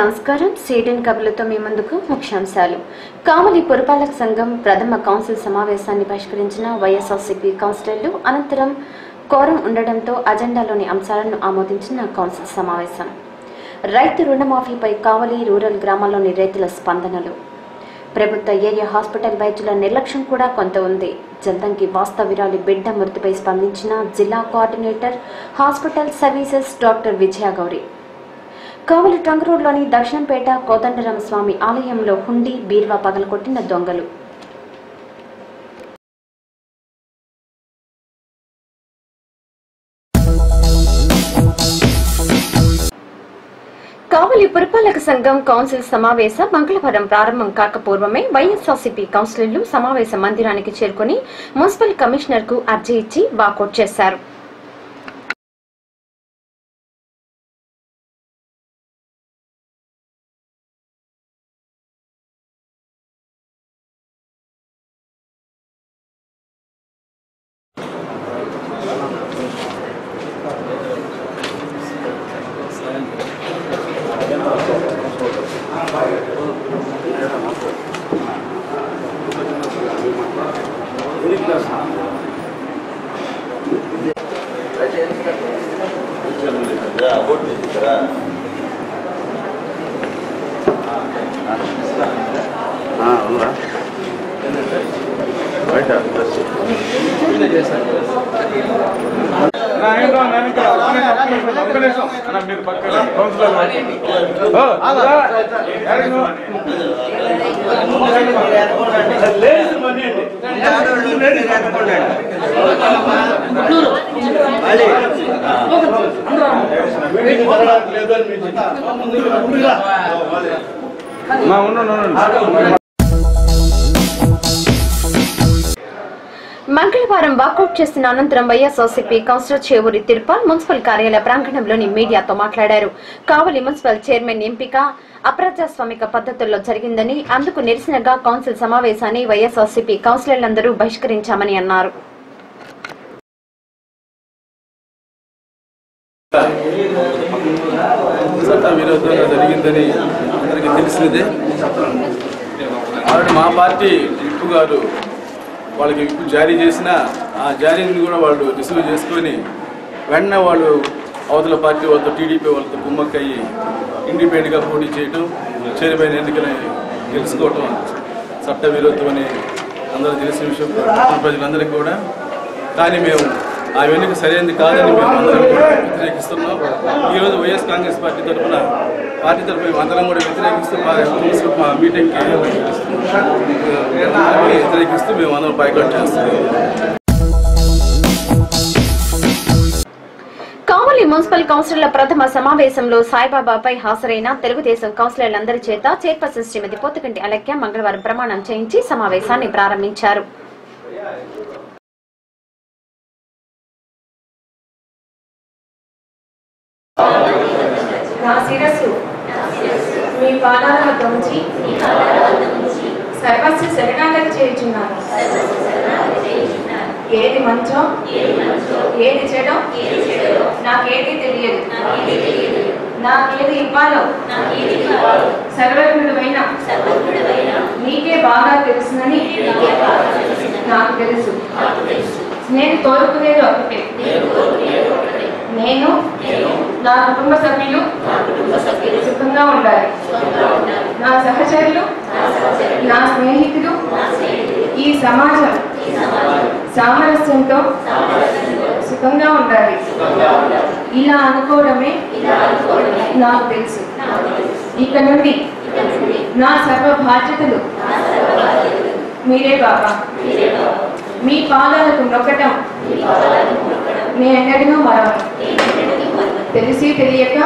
నమస్కారం. సీడెన్ కబుర్లతో మీ ముందుకు ముఖ్యాంశాలు. కావలి పురపాలక సంఘం ప్రథమ కౌన్సిల్ సమావేశాన్ని బహిష్కరించిన వైఎస్ఆర్సీపీ కౌన్సిలర్లు. అనంతరం కోరం ఉండడంతో అజెండాలోని అంశాలను ఆమోదించిన కౌన్సిల్ సమావేశం. రైతు రుణమాఫీపై కావలి రూరల్ గ్రామాల్లోని రైతుల స్పందనలు. ప్రభుత్వ ఏరియా హాస్పిటల్ వైద్యుల నిర్లక్ష్యం కూడా కొంత ఉంది. జల్దంకి వాస్తవిరాలి బిడ్డ మృతిపై స్పందించిన జిల్లా coordinator hospital services doctor Vijayagowri. Kavali trunk రోడ్లోని దక్షిణంపేట కోదండరామస్వామి ఆలయంలో హుండీ బీర్వా పగలగొట్టిన దొంగలు. కావలి పురపాలక సంఘం కౌన్సిల్ సమావేశం మంగళవారం ప్రారంభం కాకపూర్వమే వైఎస్ఆర్సీపీ కౌన్సిలర్లు సమావేశ మందిరానికి చేరుకుని మున్సిపల్ కమిషనర్ కు అర్జీ ఇచ్చి వాకౌట్ చేశారు. మంగళవారం వాకౌట్ చేసిన అనంతరం వైఎస్ఆర్సీపీ కౌన్సిలర్ చేవూరి తిరుపాల్ మున్సిపల్ కార్యాలయ ప్రాంగణంలోని మీడియాతో మాట్లాడారు. కావలి మున్సిపల్ చైర్మన్ ఎంపిక అప్రజాస్వామిక పద్ధతుల్లో జరిగిందని, అందుకు నిరసనగా కౌన్సిల్ సమావేశాన్ని వైఎస్ఆర్సీపీ కౌన్సిలర్లందరూ బహిష్కరించామని అన్నారు. జరిగిందని అందరికీ తెలిసినదే. మా పార్టీ విప్పు గారు వాళ్ళకి విప్పు జారీ చేసిన ఆ జారీని కూడా వాళ్ళు రిసీవ్ చేసుకొని వెంటనే వాళ్ళు అవతల పార్టీ వాళ్ళతో టీడీపీ వాళ్ళతో గుమ్మక్కయ్యి ఇండిపెండెంట్గా పోటీ చేయడం, చైర్మన్ ఎన్నికలు గెలుచుకోవటం చట్ట విరుద్ధమని అందరూ తెలిసిన విషయం ప్రజలందరికీ కూడా. కానీ మేము ఆ ఎన్నిక సరైనది కాదని మేము అందరం కూడా వ్యతిరేకిస్తున్నాం. ఈరోజు వైఎస్ కాంగ్రెస్ పార్టీ తరఫున అందరం కూడా వ్యతిరేకిస్తూ మా మీటింగ్కి వ్యతిరేకిస్తూ మేము అందరం బాయ్కాట్ చేస్తున్నాం. కావలి మున్సిపల్ కౌన్సిలర్ల ప్రథమ సమావేశంలో సాయిబాబాపై హాజరైన తెలుగుదేశం కౌన్సిలర్లందరి చేత చైర్పర్సన్ శ్రీమతి పోతుగంటి అలక్య మంగళవారం ప్రమాణం చేయించి సమావేశాన్ని ప్రారంభించారు. నా శిరస్సు మీ పాదాల వద్ద ఉంచి సర్వస్వ శరణాగతి చేయుచున్నాను. ఏది మంచో ఏది చెడో నాకేది తెలియదు. నాకేది ఇవ్వాలో సర్వజ్ఞుడైన నీకే బాగా తెలుసునని నాకు తెలుసు. నేను కోరుకునేది ఒకటే, నేను నా కుటుంబ సభ్యులు సుఖంగా ఉండాలి. నా సహచరులు నా స్నేహితులు ఈ సమాజం సామరస్యంతో సుఖంగా ఉండాలి. ఇలా అనుకోవడమే నాకు తెలుసు. ఇక నుండి నా సర్వ బాధ్యతలు మీరే బాబా. మీ పాదాలకు మొక్కటం నేనెన్నడూ మరవను. తెలిసి తెలియక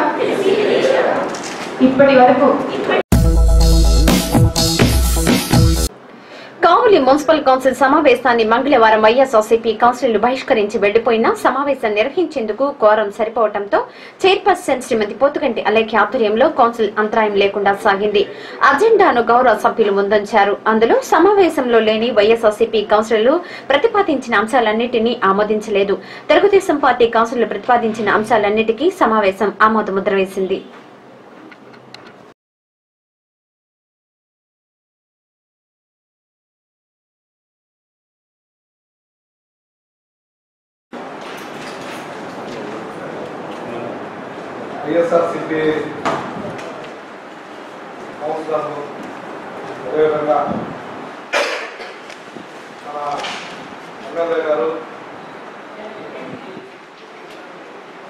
ఇప్పటి వరకు కావలి మున్సిపల్ కౌన్సిల్ సమావేశాన్ని మంగళవారం వైఎస్ఆర్సీపీ కౌన్సిలర్లు బహిష్కరించి వెళ్లిపోయినా సమావేశం నిర్వహించేందుకు కోరం సరిపోవడంతో చైర్పర్సన్ శ్రీమతి పోతుగంటి అలేఖ్య ఆధ్వర్యంలో కౌన్సిల్ అంతరాయం లేకుండా సాగింది. అజెండాను గౌరవ సభ్యులు ముందుంచారు. అందులో సమావేశంలో లేని వైఎస్ఆర్సీపీ కౌన్సిలర్లు ప్రతిపాదించిన అంశాలన్నింటినీ ఆమోదించలేదు. తెలుగుదేశం పార్టీ కౌన్సిలర్లు ప్రతిపాదించిన అంశాలన్నిటికీ సమావేశం ఆమోదముద్ర వేసింది. వైఎస్ఆర్సీపీ కౌన్సిలర్లు అదేవిధంగా మన ఎమ్మెల్యే గారు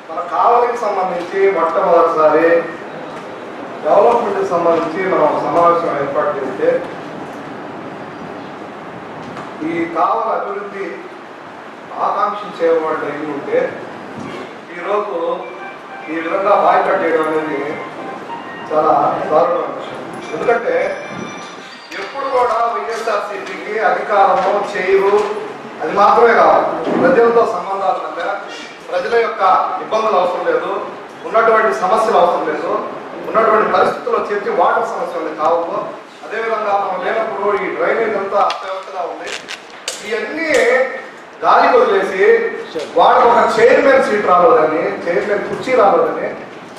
మన కావలికి సంబంధించి మొట్టమొదటిసారి డెవలప్మెంట్కి సంబంధించి మనం సమావేశం ఏర్పాటు చేస్తే ఈ కావలి అభివృద్ధి ఆకాంక్షించే వాళ్ళు అయి ఉంటే ఈరోజు ఈ విధంగా బాయ్కాట్ చేయడం అనేది చాలా దారుణమైన విషయం. ఎందుకంటే ఎప్పుడు కూడా వైఎస్ఆర్సీపీకి అధికారము చేయరు అది మాత్రమే కావాలి. ప్రజలతో సంబంధాల మధ్య ప్రజల యొక్క ఇబ్బందులు అవసరం లేదు, ఉన్నటువంటి సమస్యలు అవసరం లేదు, ఉన్నటువంటి పరిస్థితుల్లో చేర్చి వాటర్ సమస్య ఉంది కావు. అదేవిధంగా మనం లేనప్పుడు ఈ డ్రైనేజ్ అంతా అస్తవ్యస్తగా ఉంది. ఇవన్నీ గాలి వదిలేసి వాళ్ళకి ఒక చైర్మన్ సీట్ రాలేదని, చైర్మన్ కుర్చీ రాలేదని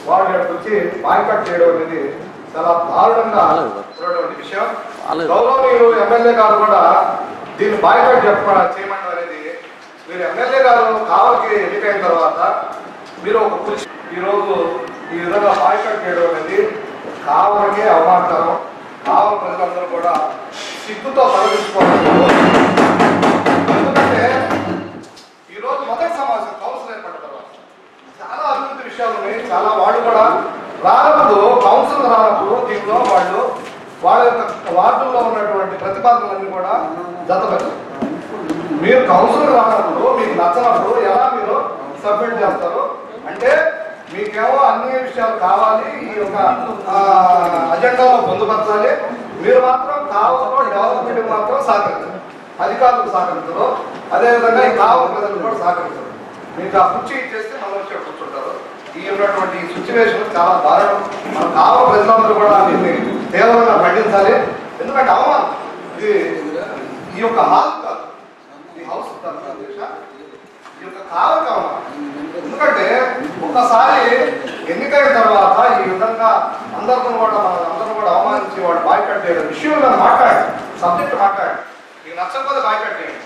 వాళ్ళ వచ్చి బాయ్కాట్ చేయడం అనేది చాలా దారుణంగా ఉన్నటువంటి విషయం. గౌరవనీయులు ఎమ్మెల్యే గారు కూడా దీన్ని బాయ్కాట్ చేయమంటారు అనేది. మీరు ఎమ్మెల్యే గారు కావలికి ఎన్నికైన తర్వాత మీరు ఒక కుర్చీ ఈరోజు ఈ విధంగా బాయ్కాట్ చేయడం అనేది కావలికి అవమానకరం. కావలి ప్రజలందరూ కూడా సిగ్గుతో తలదించుకోవాలి. ఎందుకంటే ఈరోజు మొదటి సమావేశం కౌన్సిల్ ఏర్పడిన తర్వాత చాలా అభివృద్ధి విషయాలు ఉన్నాయి. చాలా వాళ్ళు కూడా రానప్పుడు కౌన్సిల్ రానప్పుడు దీంట్లో వాళ్ళు వాళ్ళ యొక్క వార్డుల్లో ఉన్నటువంటి ప్రతిపాదనలన్నీ కూడా జతపెట్టారు. మీరు కౌన్సిల్ రానప్పుడు మీకు నచ్చినప్పుడు ఎలా మీరు సబ్మిట్ చేస్తారు అంటే మీకేమో అన్ని విషయాలు కావాలి, ఈ యొక్క అజెండాలో పొందుపరచాలి. మీరు మాత్రం కావాలో డెవలప్మెంట్ మాత్రం సహకరించారు, అధికారులకు సహకరించరు, అదేవిధంగా ఈ కావలి ప్రజలు కూడా సహకరించరు. మీకు ఆ కుర్చీ ఇచ్చేస్తే మనం వచ్చి కూర్చుంటారు. ఈ ఉన్నటువంటి సిచ్యువేషన్ చాలా దారుణం. మన కావలి ప్రజలందరూ కూడా దీన్ని తీవ్రంగా ఖండించాలి. ఎందుకంటే అవమానం ఇది ఈ యొక్క హాల్ కాదు, ఈ హౌస్ ఈ యొక్క కావలి అవమానం. ఎందుకంటే ఒక్కసారి ఎన్నికైన తర్వాత ఈ విధంగా అందరితో కూడా అందరూ కూడా అవమానించి వాడు బాయ్కాట్ చేయడం విషయం మాట్లాడి సబ్జెక్ట్ మాట్లాడి మీకు నచ్చకపోతే బాయ్కాట్ చేయండి.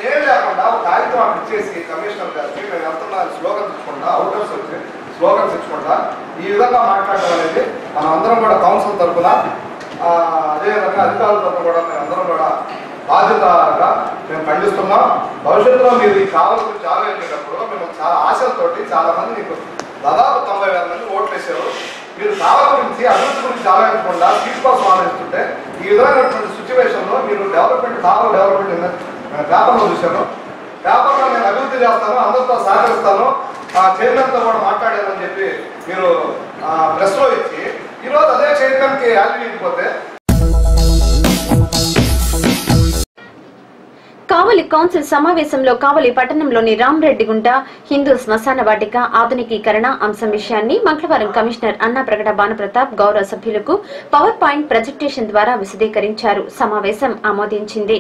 ఏం లేకుండా ఒక కార్యక్రమం ఇచ్చేసి కమిషనర్ గారికి మేము వెళ్తున్నా స్లోగన్స్ ఇచ్చుకుంటా, అవుటర్స్ వచ్చి స్లోగన్స్ ఇచ్చుకుంటా ఈ విధంగా మాట్లాడడం అనేది మనం అందరం కూడా కౌన్సిల్ తరఫున అదేవిధంగా అధికారుల తరఫున కూడా మేము అందరం కూడా బాధ్యతగా మేము ఖండిస్తున్నాం. భవిష్యత్తులో మీరు ఈ కావలి గురించి ఆలోచించేటప్పుడు మేము చాలా ఆశలతోటి చాలా మంది మీకు దాదాపు 90,000 మంది ఓట్లు వేసారు. మీరు కావలి గురించి అభివృద్ధి గురించి ఆలోచించకుండా సీట్ కోసం ఆలోచిస్తుంటే ఈ విధమైనటువంటి సిచ్యువేషన్లో మీరు కావలి డెవలప్మెంట్ పేపర్లో చూశాను. పేపర్లో నేను అభివృద్ధి చేస్తాను, అందరితో సహకరిస్తాను, చైర్మన్తో కూడా మాట్లాడానని చెప్పి మీరు ప్రెస్లో ఇచ్చి ఈరోజు అదే చైర్మన్కి వాల్యూ ఇవ్వకపోతే కావలి కౌన్సిల్ సమావేశంలో కావలి పట్టణంలోని రామరెడ్డిగుంట హిందూ శ్మశాన వాటిక ఆధునికీకరణ అంశం విషయాన్ని మంగళవారం కమిషనర్ అన్నాప్రగడ భానుప్రతాప్ గౌరవ సభ్యులకు పవర్ పాయింట్ ప్రజెంటేషన్ ద్వారా విశదీకరించారు. సమావేశం ఆమోదించింది.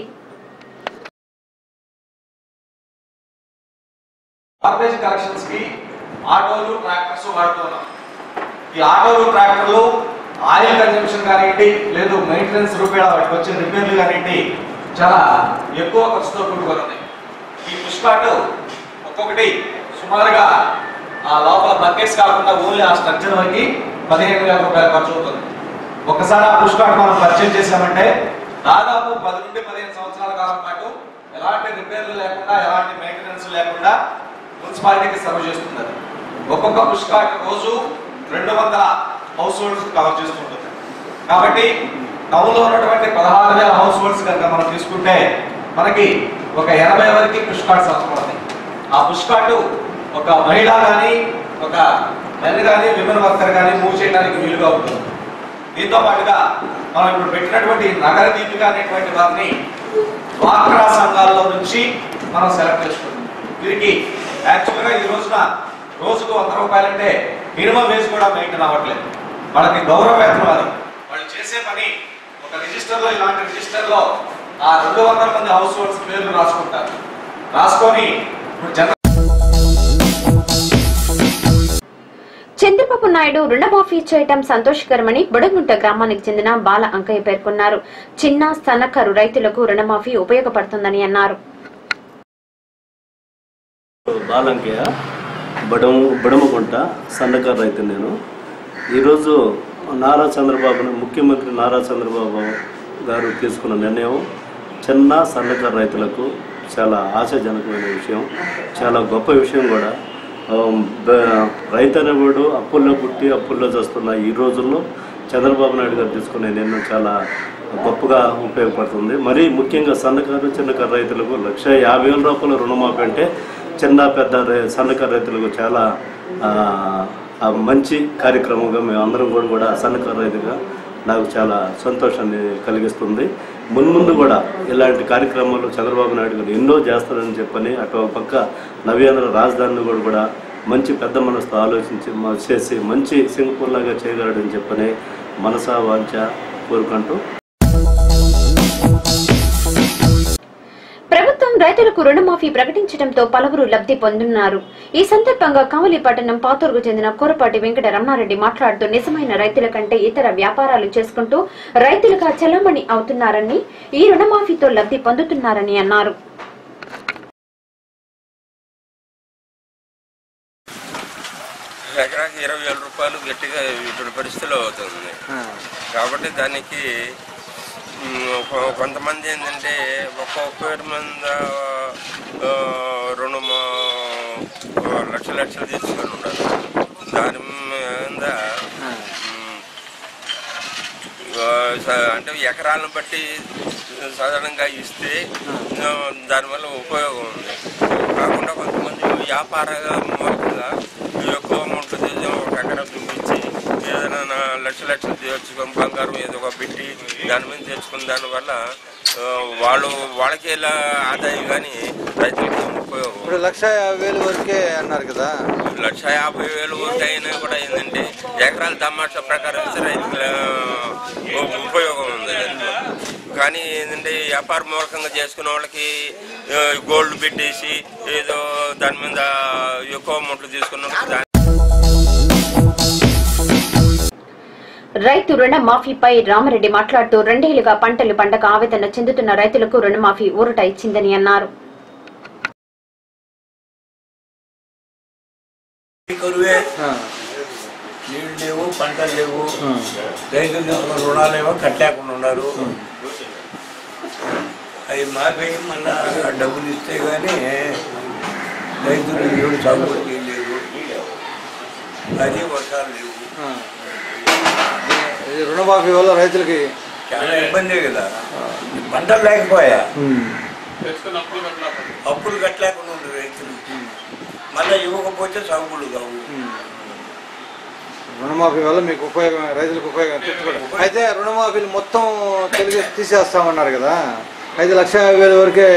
గార్బేజ్ కలెక్షన్స్ కి ఆటోలు ట్రాక్టర్స్ వాడుతున్నాం. ఈ ఆటోలు ట్రాక్టర్లు ఆయిల్ కన్జంప్షన్ కానివ్వండి, లేదు మెయింటెనెన్స్ రూపాయల వాటికి వచ్చే రిపేర్లు కానివ్వండి చాలా ఎక్కువ ఖర్చుతో కూడుకొని ఉన్నాయి. ఈ పుష్కాట్ ఒక్కొక్కటి సుమారుగా ఆ లోపల బకెట్స్ కాకుండా ఓన్లీ ఆ స్ట్రక్చర్ వరకు 15,000 రూపాయలు ఖర్చు అవుతుంది. ఒకసారి ఆ పుష్కాట్ మనం పర్చేజ్ చేసామంటే దాదాపు 10 నుండి 15 సంవత్సరాల కాలం పాటు ఎలాంటి రిపేర్లు లేకుండా, ఎలాంటి మెయింటెనెన్స్ లేకుండా మున్సిపాలిటీకి సర్వ్ చేస్తుంది. ఒక్కొక్క పుష్కాట్ రోజు 200 హౌస్ హోల్డ్స్ కవర్ చేస్తుంటుంది. కాబట్టి టౌన్లో ఉన్నటువంటి 16,000 హౌస్ హోల్డ్స్ కనుక మనం తీసుకుంటే మనకి ఒక 80 వరకు పుష్కాట్స్ అవసరపడతాయి. ఆ పుష్కాట్ ఒక మహిళ కానీ, ఒక మెన్ కానీ, విమెన్ వర్కర్ కానీ మూవ్ చేయడానికి వీలుగా ఉంటుంది. దీంతో పాటుగా మనం ఇప్పుడు పెట్టినటువంటి నగర దీపిక అనేటువంటి వారిని డ్వాక్రా సంఘాల్లో నుంచి మనం సెలెక్ట్ చేసుకుంటాం. వీరికి యాక్చువల్గా ఈ రోజున రోజుకు 100 రూపాయలు అంటే మినిమం వేజ్ కూడా మెయింటైన్ అవ్వట్లేదు. వాళ్ళకి గౌరవ వేతనం అది. వాళ్ళు చేసే పని ఒక రిజిస్టర్లో, ఇలాంటి రిజిస్టర్లో ఆ 200 మంది హౌస్ హోల్డ్స్ పేర్లు రాసుకుంటారు. రాసుకొని చంద్రబాబు నాయుడు రుణమాఫీ చేయడం సంతోషకరమని బుడగుంట గ్రామానికి చెందిన బాల అంకయ్య పేర్కొన్నారు. చిన్న సన్నకారు రైతులకు రుణమాఫీ ఉపయోగపడుతుందని అన్నారు. బుడమగుంట సన్నకారు రైతు నేను. ఈరోజు ముఖ్యమంత్రి నారా చంద్రబాబు గారు తీసుకున్న నిర్ణయం చిన్న సన్నకారు రైతులకు చాలా ఆశాజనకమైన విషయం, చాలా గొప్ప విషయం కూడా. రైతు అనేవాడు అప్పుల్లో పుట్టి అప్పుల్లో చేస్తున్న ఈ రోజుల్లో చంద్రబాబు నాయుడు గారు తీసుకునే నిర్ణయం చాలా గొప్పగా ఉపయోగపడుతుంది. మరీ ముఖ్యంగా సన్నకారు చిన్నకారు రైతులకు 1,50,000 రూపాయల రుణమాఫీ అంటే చిన్న పెద్ద సన్నకారు రైతులకు చాలా మంచి కార్యక్రమంగా మేము అందరం కూడా సన్నకారు రైతుగా నాకు చాలా సంతోషాన్ని కలిగిస్తుంది. మున్ముందు కూడా ఇలాంటి కార్యక్రమాలు చంద్రబాబు నాయుడు గారు ఎన్నో చేస్తారని చెప్పని అటు పక్క నవ్యాంధ్ర రాజధానిని కూడా మంచి పెద్ద మనసుతో ఆలోచించి చేసి మంచి సింగపూర్ లాగా చేయగలడని చెప్పని మనసా వాంఛ కోరుకుంటూ ప్రభుత్వం రైతులకు రుణమాఫీ ప్రకటించడంతో పలువురు లబ్ధి పొందుతున్నారు. ఈ సందర్భంగా కావలి పట్టణం పాతూరుకు చెందిన కోరపాటి వెంకట రమణారెడ్డి మాట్లాడుతూ నిజమైన రైతుల కంటే ఇతర వ్యాపారాలు చేసుకుంటూ రైతులుగా చలామణి అవుతున్నారని, ఈ రుణమాఫీతో లబ్ధి పొందుతున్నారని అన్నారు. ఎకరాకి 20,000 రూపాయలు గట్టిగా ఇటువంటి పరిస్థితిలో అవుతుంది. కాబట్టి దానికి కొంతమంది ఏంటంటే ఒక్కొక్కరి మీద రుణం లక్షలు తీసుకొని ఉన్నారు. దాని మీద అంటే ఎకరాలను బట్టి సాధారణంగా ఇస్తే దానివల్ల ఉపయోగం ఉంది. కాకుండా కొంతమంది వ్యాపార మూలంగా ఎక్కువ అమౌంట్ ఒక ఎకరం ఇచ్చి ఏదైనా లక్షలు తెచ్చుకొని బంగారం ఏదో ఒక పెట్టి దాని మీద తెచ్చుకున్న దానివల్ల వాళ్ళకి ఇలా ఆదాయం కానీ రైతులకి ఉపయోగం. ఇప్పుడు 1,50,000 వరకే అన్నారు కదా, 1,50,000 వరకు అయినా కూడా ఏంటంటే ఎకరాల తమాషా ప్రకారం రైతుల ఉపయోగం ఉంది. కానీ ఏంటంటే వ్యాపార మూలకంగా చేసుకునే వాళ్ళకి గోల్డ్ పెట్టేసి ఏదో దాని మీద ఎక్కువ అమౌంట్లు తీసుకున్న రైతు రుణ మాఫీపై రామరెడ్డి మాట్లాడుతూ 2 ఏళ్లుగా పంటలు పండక ఆవేదన చెందుతున్న రైతులకు రుణమాఫీ ఊరట ఇచ్చిందని అన్నారు. నీళ్ళు లేవు, పంటలు లేవు, రైతులు రుణాలేమో కట్టలేకుండా ఉన్నారు. అవి మాపై మళ్ళా డబ్బులు ఇస్తే కానీ రైతులు ఏడు సాగు చేయలేదు. అది వర్షాలు లేవు. రుణమాఫీ వల్ల రైతులకి చాలా ఇబ్బందే కదా. పంటలు లేకపోయా, అప్పులు కట్టలేకుండా ఉంది రైతులు. మళ్ళీ ఇవ్వకపోతే సాగుబడులు కావు. రుణమాఫీ వల్ల మీకు ఉపయోగం, రైతులకు ఉపయోగం. అయితే రుణమాఫీలు మొత్తం తీసేస్తామన్నారు కదా, అయితే 1,50,000 వరకే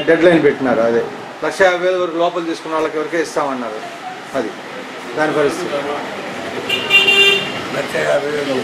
డెడ్ లైన్ పెట్టినారు. అదే 1,50,000 వరకు లోపల తీసుకున్న వాళ్ళకి వరకే ఇస్తామన్నారు. అది దాని పరిస్థితి. 1,50,000